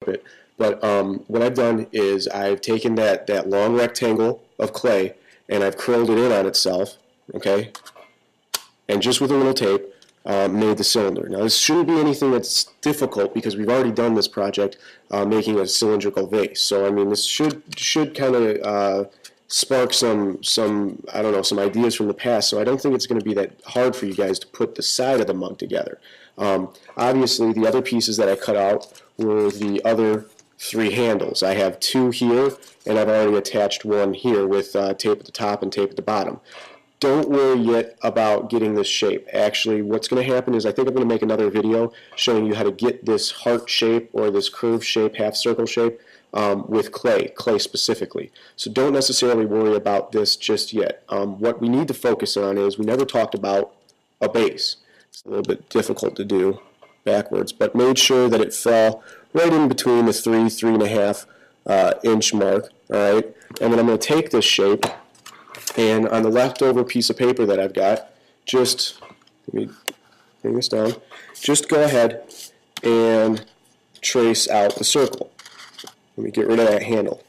it. But what I've done is I've taken that long rectangle of clay and I've curled it in on itself, okay, and just with a little tape made the cylinder. Now this shouldn't be anything that's difficult because we've already done this project making a cylindrical vase. So I mean this should kind of spark some I don't know, some ideas from the past. So I don't think it's going to be that hard for you guys to put the side of the mug together. Obviously the other pieces that I cut out were the other 3 handles. I have 2 here, and I've already attached 1 here with tape at the top and tape at the bottom. Don't worry yet about getting this shape. Actually, what's going to happen is I think I'm going to make another video showing you how to get this heart shape or this curve shape, half circle shape, with clay specifically. So don't necessarily worry about this just yet. What we need to focus on is we never talked about a base. It's a little bit difficult to do backwards, but made sure that it fell right in between the 3.5 inch mark. All right, and then I'm going to take this shape, and on the leftover piece of paper that I've got, just let me bring this down. Just go ahead and trace out the circle. Let me get rid of that handle.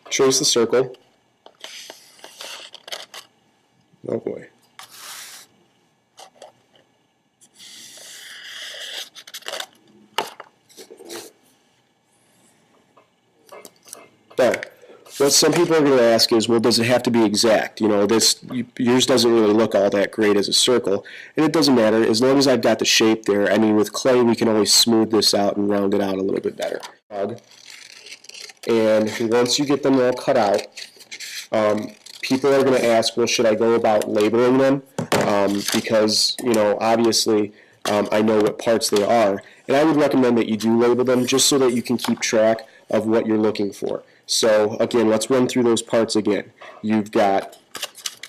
Trace the circle. Oh boy. There. What some people are going to ask is, well, does it have to be exact? You know, yours doesn't really look all that great as a circle, and it doesn't matter as long as I've got the shape there. I mean, with clay, we can always smooth this out and round it out a little bit better. And once you get them all cut out, people are going to ask, well, should I go about labeling them? Because, you know, obviously, I know what parts they are, and I would recommend that you do label them just so that you can keep track of what you're looking for. So again, let's run through those parts again. You've got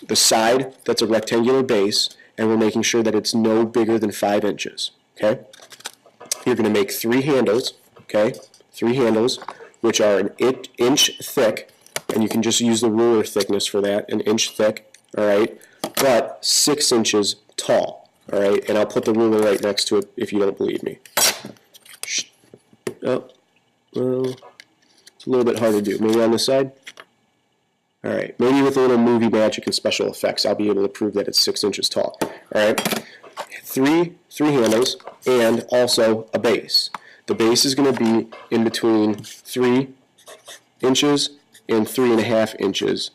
the side that's a rectangular base, and we're making sure that it's no bigger than 5 inches. Okay? You're going to make 3 handles, okay? 3 handles, which are an inch thick, and you can just use the ruler thickness for that, an inch thick, all right? But 6 inches tall, all right? And I'll put the ruler right next to it if you don't believe me. Oh, well, it's a little bit hard to do. Maybe on this side? All right. Maybe with a little movie magic and special effects, I'll be able to prove that it's 6 inches tall. All right. Three handles and also a base. The base is going to be in between 3 inches and 3.5 inches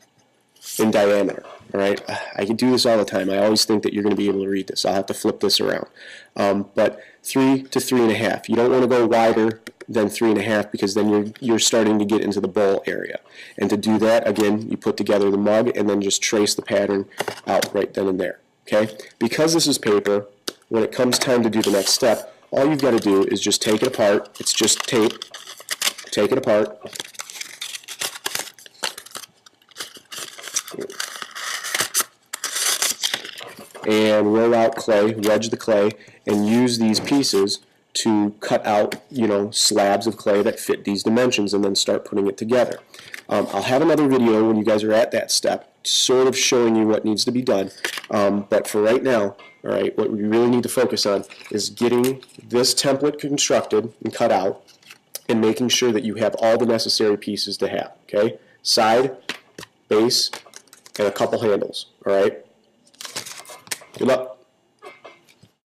in diameter. All right. I can do this all the time. I always think that you're going to be able to read this. I'll have to flip this around. But 3 to 3.5. You don't want to go wider than 3.5 because then you're starting to get into the bowl area. And to do that, again, you put together the mug and then just trace the pattern out right then and there. Okay? Because this is paper, when it comes time to do the next step, all you've got to do is just take it apart. It's just tape. Take it apart. And roll out clay, wedge the clay, and use these pieces to cut out, you know, slabs of clay that fit these dimensions and then start putting it together. I'll have another video when you guys are at that step, sort of showing you what needs to be done. But for right now, all right, what we really need to focus on is getting this template constructed and cut out and making sure that you have all the necessary pieces to have, okay? Side, base, and a couple handles, all right? Good luck.